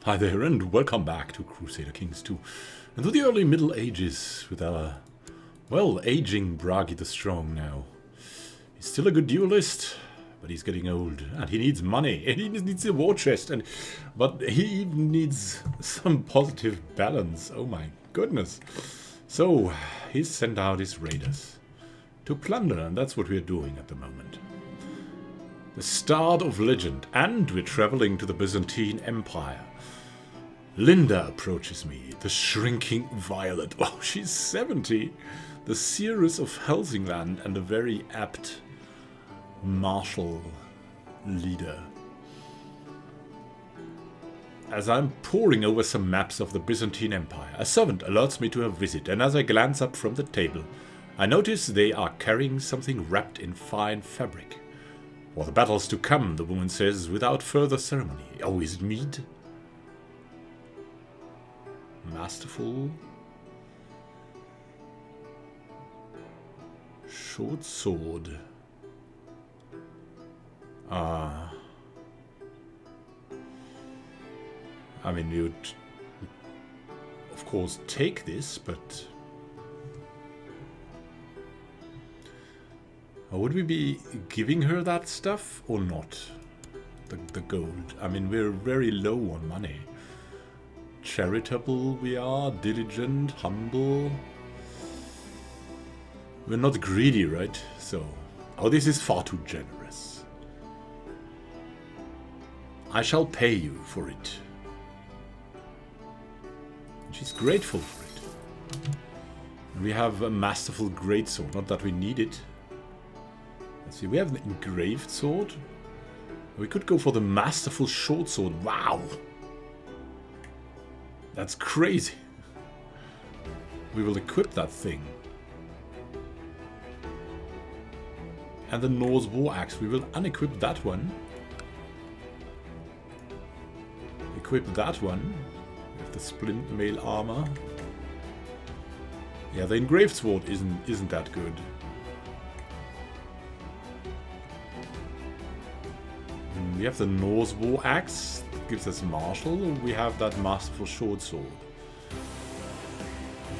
Hi there, and welcome back to Crusader Kings 2, and to the early Middle Ages with our, well, aging Bragi the Strong now. He's still a good duelist, but he's getting old, and he needs money, and he needs a war chest, but he even needs some positive balance, oh my goodness. So, he's sent out his raiders to plunder, and that's what we're doing at the moment. The start of legend, and we're traveling to the Byzantine Empire. Linda approaches me, the shrinking violet. Oh, she's 70. The seeress of Helsingland and a very apt martial leader. As I'm poring over some maps of the Byzantine Empire, a servant alerts me to her visit, and as I glance up from the table, I notice they are carrying something wrapped in fine fabric. For the battles to come, the woman says, without further ceremony. Oh, is it mead? Masterful. Short sword. I mean, you'd of course take this, but would we be giving her that stuff or not? The gold. I mean, we're very low on money. Charitable we are, diligent, humble. We're not greedy, right? So, oh, this is far too generous. I shall pay you for it. She's grateful for it. We have a masterful greatsword, not that we need it. Let's see, we have an engraved sword. We could go for the masterful short sword. Wow! That's crazy. We will equip that thing. And the Norse war axe, we will unequip that one. Equip that one with the splint mail armor. Yeah, the engraved sword isn't that good. We have the Norse war axe. Gives us martial. We have that masterful short sword,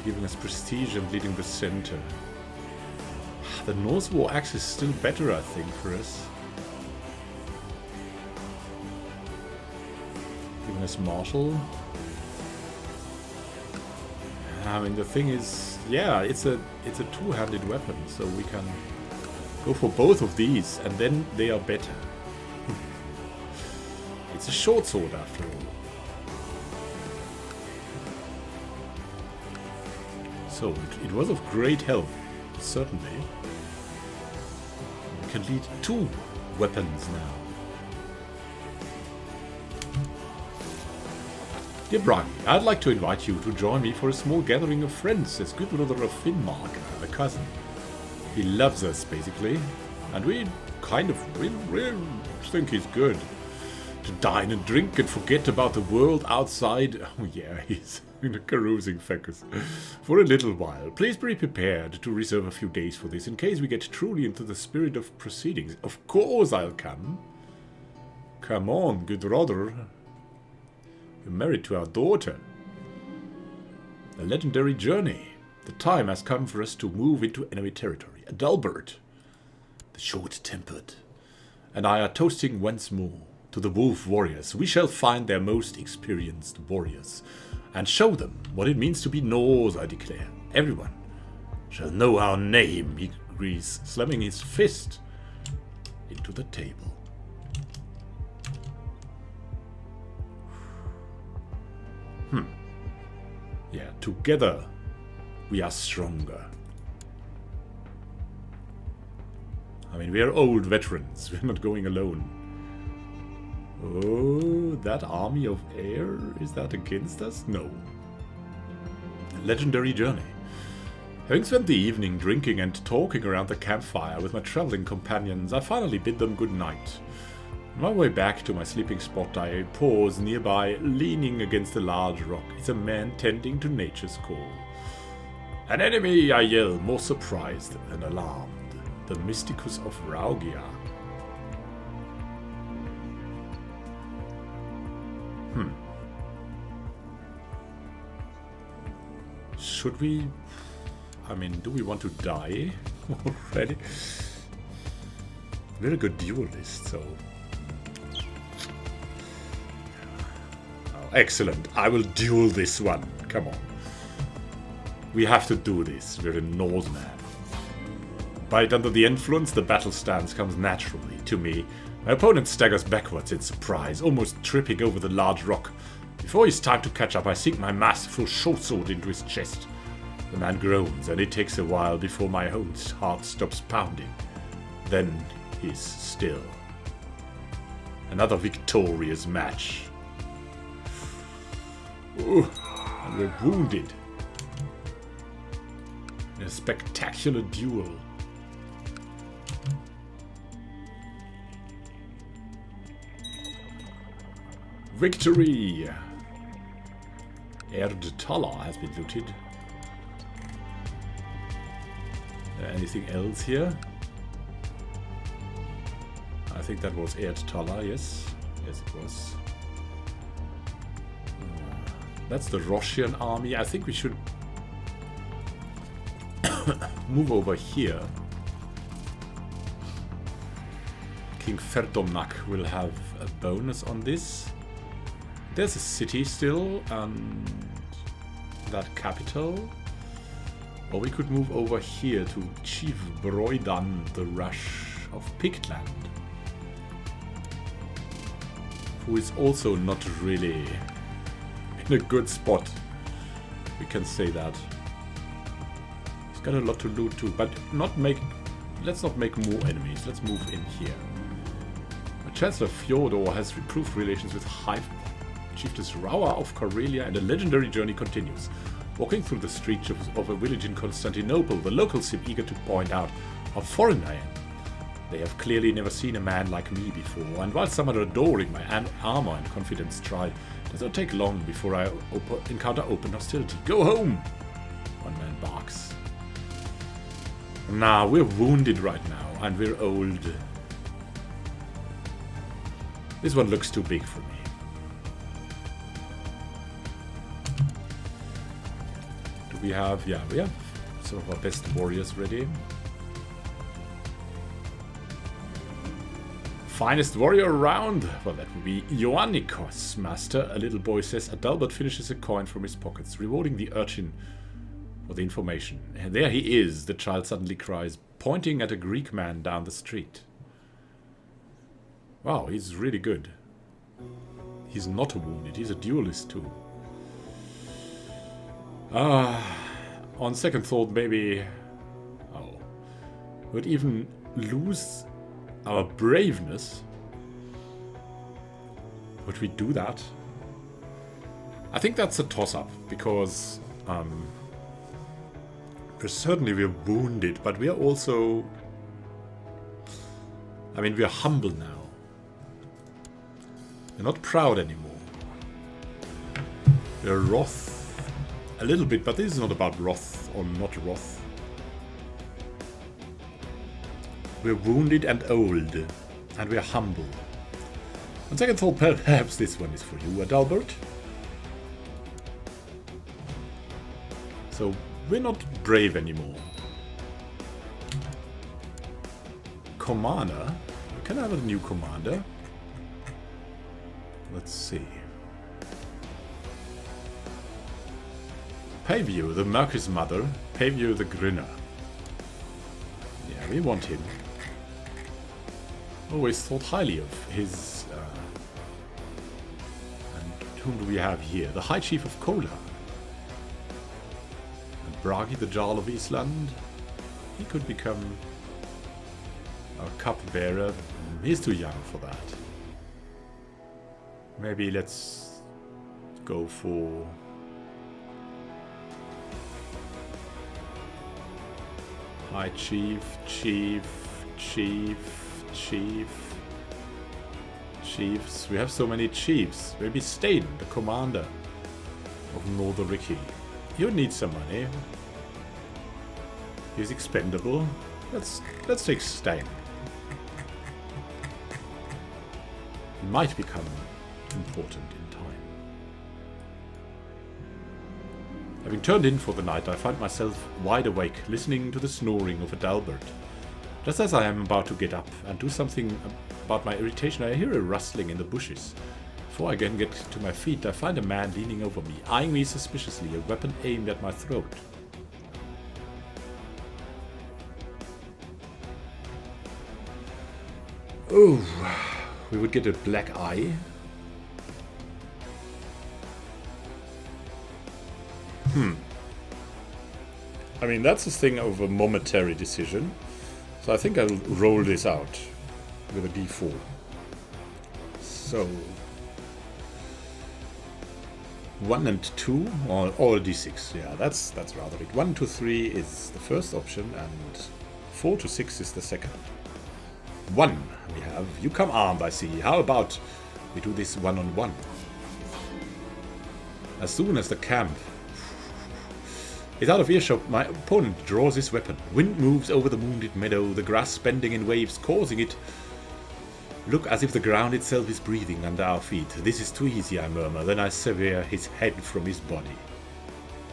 giving us prestige and leading the center. The Norse war axe is still better, I think, for us. Giving us martial. I mean, the thing is, yeah, it's a two-handed weapon, so we can go for both of these, and then they are better. It's a short sword after all. So, it was of great help, certainly. We can lead two weapons now. Dear Bragi, I'd like to invite you to join me for a small gathering of friends, says good brother of Finnmark, a cousin. He loves us, basically, and we kind of really think he's good. To dine and drink and forget about the world outside. Oh yeah, he's in a carousing focus for a little while. Please be prepared to reserve a few days for this in case we get truly into the spirit of proceedings. Of course I'll come. Come on, good brother. You're married to our daughter. A legendary journey. The time has come for us to move into enemy territory. Adalbert, the short-tempered, and I are toasting once more to the wolf warriors. We shall find their most experienced warriors and show them what it means to be Norse, I declare. Everyone shall know our name, he agrees, slamming his fist into the table. Yeah, together we are stronger. I mean, we are old veterans. We're not going alone. Oh, that army of air? Is that against us? No. Legendary journey. Having spent the evening drinking and talking around the campfire with my traveling companions, I finally bid them good night. On my way back to my sleeping spot, I pause nearby, leaning against a large rock. It's a man tending to nature's call. An enemy, I yell, more surprised than alarmed. The Mysticus of Raugia. should we... I mean, do we want to die already? We're a good duelist, so... Oh, excellent. I will duel this one. Come on. We have to do this. We're a Norseman. Bite under the influence, the battle stance comes naturally to me. My opponent staggers backwards in surprise, almost tripping over the large rock. Before he's time to catch up, I sink my masterful short sword into his chest. The man groans, and it takes a while before my own heart stops pounding. Then he's still. Another victorious match. Ooh, and we're wounded. In a spectacular duel. Victory! Erdtala has been looted. Anything else here? I think that was Erdtala, yes. Yes, it was. That's the Russian army. I think we should move over here. King Ferdomnak will have a bonus on this. There's a city still, and that capital. Or we could move over here to Chief Broidan, the Rush of Pictland. Who is also not really in a good spot. We can say that. He's got a lot to loot too, but let's not make more enemies. Let's move in here. Chancellor Fjordor has improved relations with High Chiefess Rawa of Karelia, and a legendary journey continues. Walking through the streets of a village in Constantinople, the locals seem eager to point out how foreign I am. They have clearly never seen a man like me before, and while some are adoring my armor and confident stride, it does not take long before I encounter open hostility. Go home! One man barks. Nah, we're wounded right now, and we're old. This one looks too big for me. Do we have... yeah, we have some of our best warriors ready. Finest warrior around? Well, that would be Ioannikos, master. A little boy says Adalbert finishes a coin from his pockets, rewarding the urchin for the information. And there he is, the child suddenly cries, pointing at a Greek man down the street. Wow, he's really good. He's not a wounded, he's a duelist too. On second thought, maybe... oh. Would even lose our braveness. Would we do that? I think that's a toss-up, because... we're wounded, but we are also... I mean, we are humble now. We're not proud anymore. We're wrath a little bit, but this is not about wrath or not wrath. We're wounded and old, and we're humble. On second thought, perhaps this one is for you, Adalbert. So, we're not brave anymore. Commander? Can I have a new commander? Let's see. Pavio, the Mercus Mother. Pavio the Grinner. Yeah, we want him. Always thought highly of his... and whom do we have here? The High Chief of Kola. And Bragi, the Jarl of Island. He could become our cupbearer. He's too young for that. Maybe let's go for... High Chief, Chiefs. We have so many chiefs. Maybe Stein, the commander of Northeriki. You need some money. He's expendable. Let's take Stein. He might become important in time. Having turned in for the night, I find myself wide awake, listening to the snoring of a Dalbert. Just as I am about to get up and do something about my irritation, I hear a rustling in the bushes. Before I can get to my feet, I find a man leaning over me, eyeing me suspiciously, a weapon aimed at my throat. Oh, we would get a black eye. I mean, that's a thing of a momentary decision. So I think I'll roll this out with a d4. So 1 and 2, or d6. Yeah, that's rather it. 1 to 3 is the first option, and 4 to 6 is the second. 1 we have. You come armed, I see. How about we do this one-on-one? As soon as the camp is out of earshot, my opponent draws his weapon. Wind moves over the wounded meadow, the grass bending in waves, causing it look as if the ground itself is breathing under our feet. This is too easy, I murmur. Then I sever his head from his body.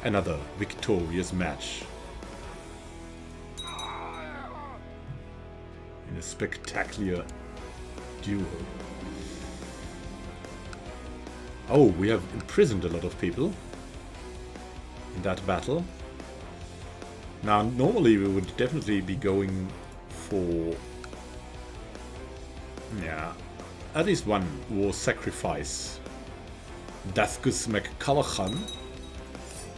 Another victorious match. In a spectacular duel. Oh, we have imprisoned a lot of people in that battle. Now, normally we would definitely be going for, yeah, at least one war sacrifice. Dathgus MacCallachan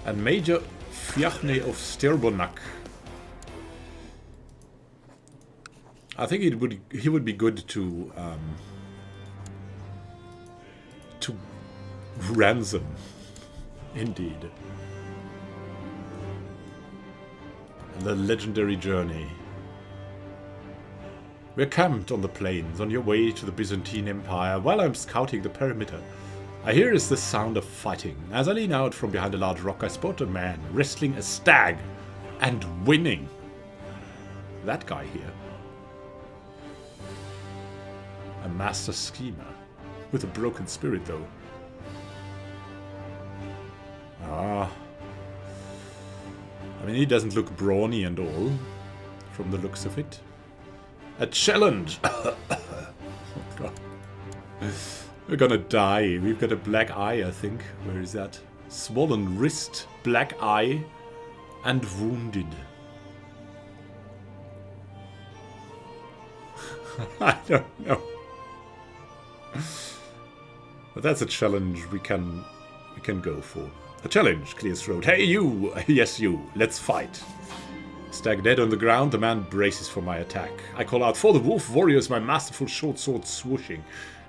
and Major Fiachne of Stirbonak. I think he would be good to ransom, indeed. The legendary journey. We're camped on the plains, on your way to the Byzantine Empire. While I'm scouting the perimeter, I hear is the sound of fighting. As I lean out from behind a large rock, I spot a man wrestling a stag and winning. That guy here. A master schemer. With a broken spirit, though. Ah. I mean, he doesn't look brawny and all, from the looks of it. A challenge! Oh, God. We're gonna die. We've got a black eye, I think. Where is that? Swollen wrist, black eye, and wounded. I don't know. But that's a challenge we can go for. A challenge, clears throat. Hey, you! Yes, you. Let's fight. Stag dead on the ground, the man braces for my attack. I call out, for the wolf warriors, my masterful short sword swooshing.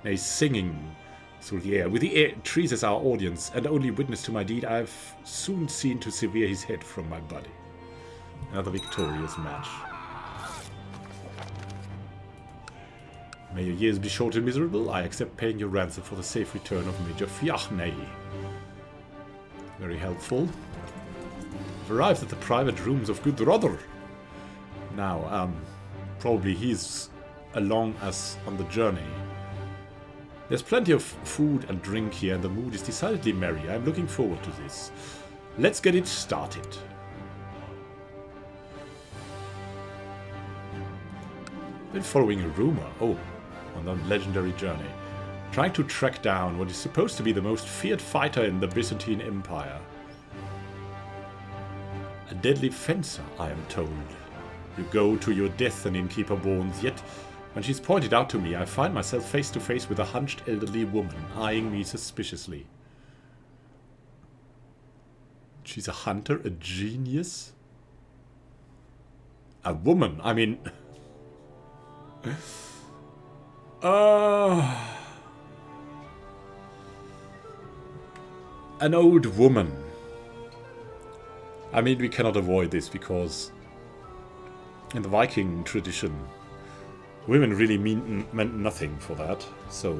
And he's singing through the air. With the air trees as our audience, and only witness to my deed, I have soon seen to sever his head from my body. Another victorious match. May your years be short and miserable. I accept paying your ransom for the safe return of Major Fiachne. Very helpful. I've arrived at the private rooms of Gudrother. Now, probably he's along us on the journey. There's plenty of food and drink here, and the mood is decidedly merry. I'm looking forward to this. Let's get it started. Been following a rumor. Oh, on the legendary journey. Trying to track down what is supposed to be the most feared fighter in the Byzantine Empire. A deadly fencer, I am told. You go to your death, an innkeeper warns, yet when she's pointed out to me, I find myself face to face with a hunched elderly woman, eyeing me suspiciously. She's a hunter, a genius? A woman, I mean... An old woman. I mean, we cannot avoid this because in the Viking tradition, women really meant nothing for that. So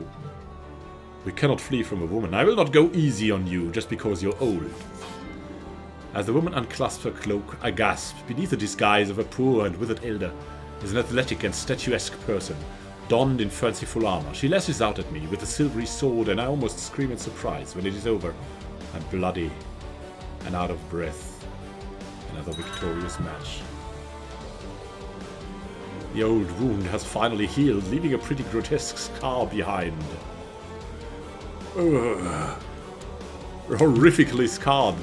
we cannot flee from a woman. I will not go easy on you just because you're old. As the woman unclasps her cloak, I gasp. Beneath the disguise of a poor and withered elder is an athletic and statuesque person, donned in fanciful armor. She lashes out at me with a silvery sword, and I almost scream in surprise when it is over. I'm bloody and out of breath. Another victorious match. The old wound has finally healed, leaving a pretty grotesque scar behind. Ugh. Horrifically scarred.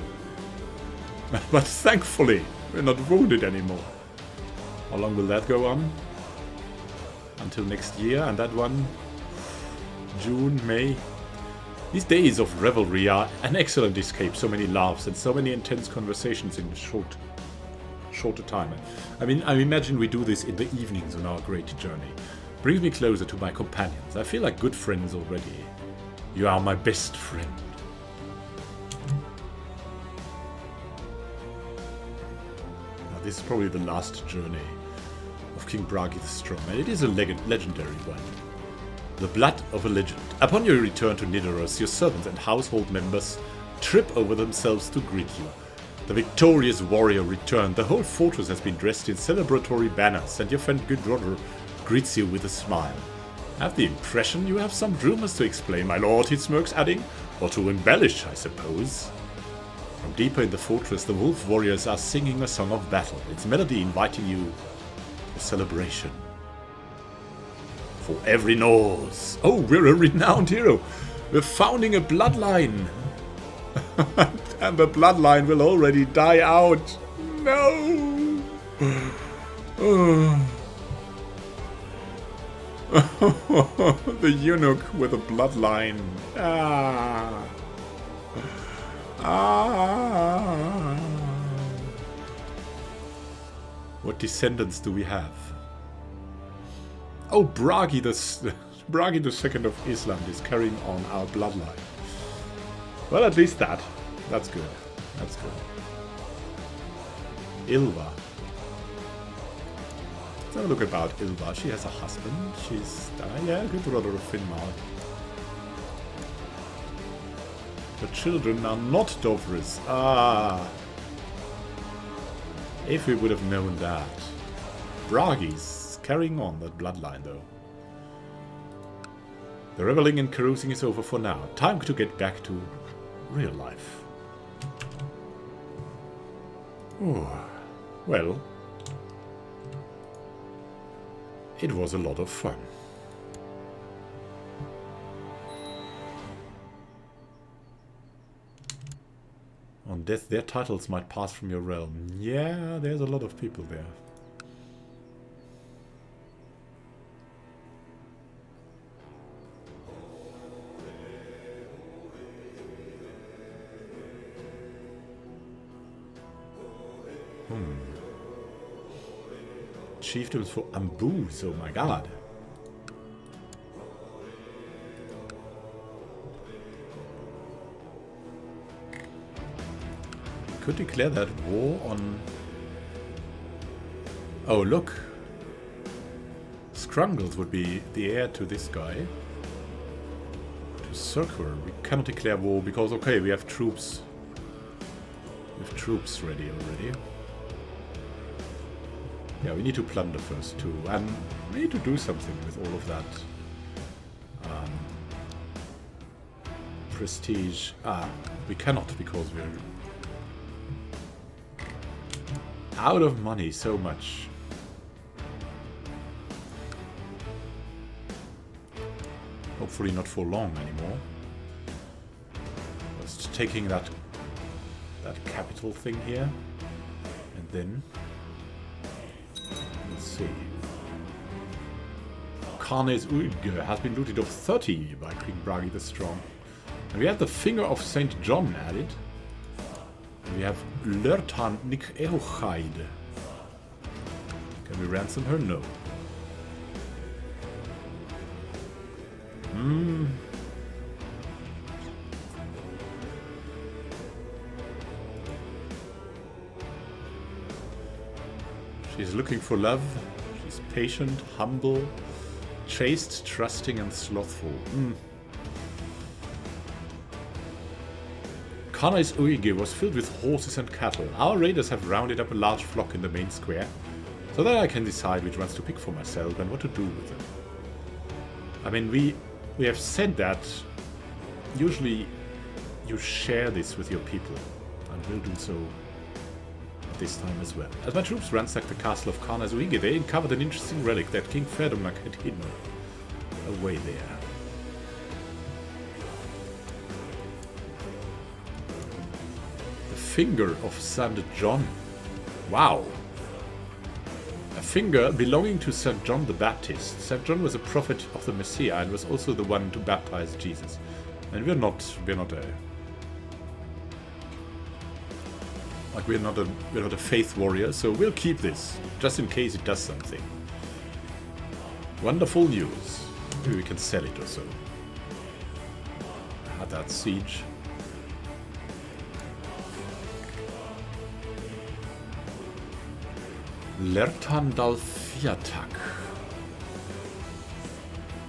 But thankfully, we're not wounded anymore. How long will that go on? Until next year, and that one... June, May... These days of revelry are an excellent escape. So many laughs and so many intense conversations in shorter time. I mean, I imagine we do this in the evenings on our great journey. Brings me closer to my companions. I feel like good friends already. You are my best friend. Now, this is probably the last journey of King Bragi the Strong, and it is a legendary one. The blood of a legend. Upon your return to Nidaros, your servants and household members trip over themselves to greet you. The victorious warrior returned. The whole fortress has been dressed in celebratory banners, and your friend Gudrother greets you with a smile. I have the impression you have some rumors to explain, my lord, he smirks, adding, or to embellish, I suppose. From deeper in the fortress, the wolf warriors are singing a song of battle, its melody inviting you to celebration. For every Norse. Oh, we're a renowned hero. We're founding a bloodline. And the bloodline will already die out. No. The eunuch with a bloodline. What descendants do we have? Oh, Bragi the second of Islam is carrying on our bloodline. Well, at least that. That's good. That's good. Ilva. Let's have a look about Ilva. She has a husband. She's... yeah, good brother of Finnmark. The children are not Dovres. Ah. If we would have known that. Bragi's carrying on that bloodline, though. The reveling and carousing is over for now. Time to get back to real life. Oh, well, it was a lot of fun. On death, their titles might pass from your realm. Yeah, there's a lot of people there. Chiefdoms for Ambus, oh my god. Could declare that war on... Oh, look. Scrungles would be the heir to this guy. To Circular. We cannot declare war because, okay, we have troops. We have troops ready already. Yeah, we need to plunder first too, and we need to do something with all of that prestige. We cannot because we're out of money so much. Hopefully not for long anymore. Just taking that capital thing here, and then. Let's see. Karnes Ulge has been looted of 30 by King Bragi the Strong. And we have the Finger of St. John added. And we have Lertan Nik Eochaid. Can we ransom her? No. She's looking for love. She's patient, humble, chaste, trusting, and slothful. Karnes Uige was filled with horses and cattle. Our raiders have rounded up a large flock in the main square, so that I can decide which ones to pick for myself and what to do with them. I mean, we have said that usually you share this with your people. and will do so this time as well. As my troops ransacked the castle of Karnazuige, they uncovered an interesting relic that King Ferdomnak had hidden away there. The finger of St. John. Wow. A finger belonging to St. John the Baptist. St. John was a prophet of the Messiah and was also the one to baptize Jesus. And we're not a faith warrior, so we'll keep this just in case it does something. Wonderful news. Maybe we can sell it or so. At that siege. Lertandalfiatak.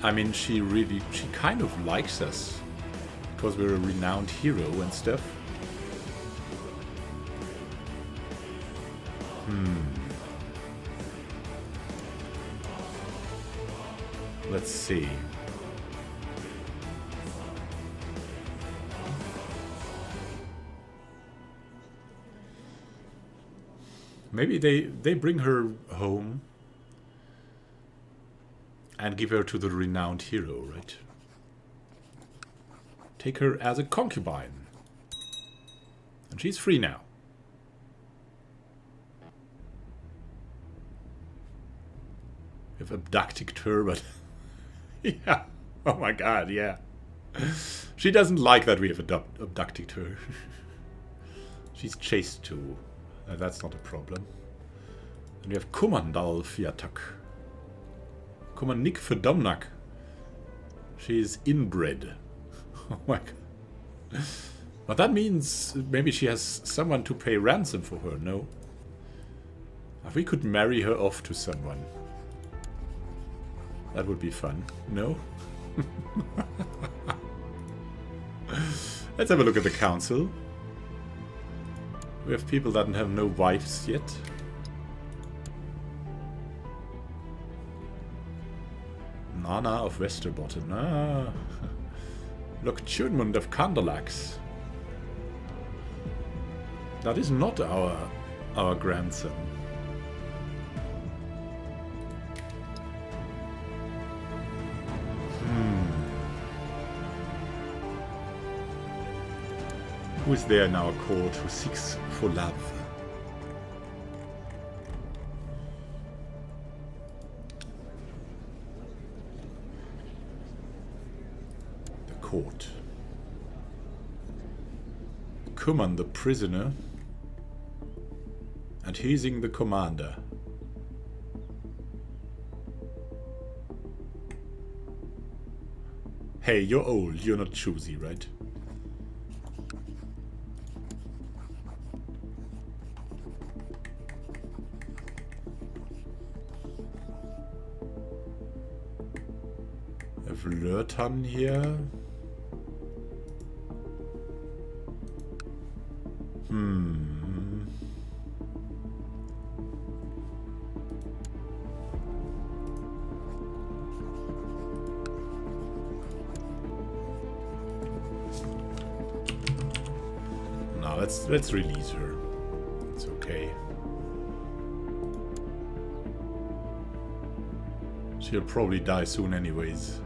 I mean, she kind of likes us because we're a renowned hero and stuff. Let's see. Maybe they bring her home and give her to the renowned hero, right? Take her as a concubine. And she's free now. We've abducted her, but... yeah. Oh my god, yeah. She doesn't like that we have abducted her. She's chaste too. That's not a problem. And we have Kumandalfiatak. Kumanik Verdomnak. She's inbred. Oh my god. But that means maybe she has someone to pay ransom for her, no? If we could marry her off to someone. That would be fun. No? Let's have a look at the council. We have people that have no wives yet. Nana of Westerbotten. Ah. Look, Chunmund of Kandalax. That is not our grandson. Who is there in our court who seeks for love? The court. Kuman the prisoner. And Hesing the commander. Hey, you're old. You're not choosy, right? Flirtan here. No, let's release her. It's okay. She'll probably die soon anyways.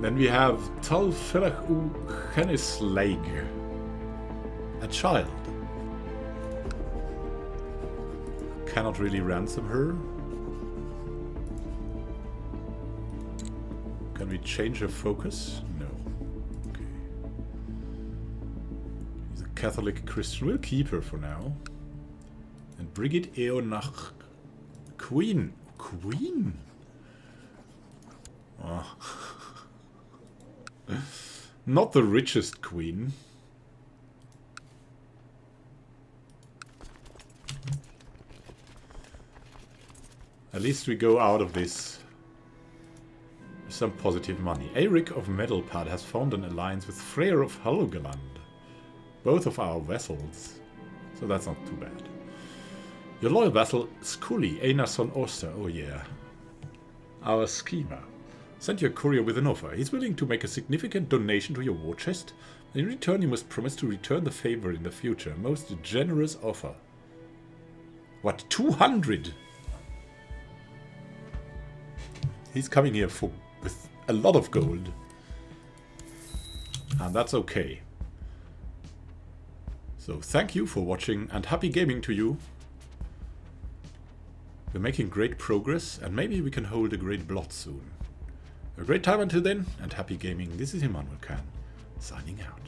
Then we have Talfelach u Genisleig, a child. Cannot really ransom her. Can we change her focus? No. Okay. He's a Catholic Christian. We'll keep her for now. And Brigitte Eonach, Queen. Queen? Oh. Not the richest queen. At least we go out of this with some positive money. Eirik of Medelpad has formed an alliance with Freyr of Helgeland. Both of our vassals. So that's not too bad. Your loyal vassal Skully Einarsson Oster. Oh yeah. Our schemer. Sent you a courier with an offer. He's willing to make a significant donation to your war chest, In return, you must promise to return the favor in the future. Most generous offer. What, 200? He's coming here with a lot of gold. And that's okay. So thank you for watching and happy gaming to you. We're making great progress and maybe we can hold a great blot soon. A great time until then and happy gaming. This is Immanuel signing out.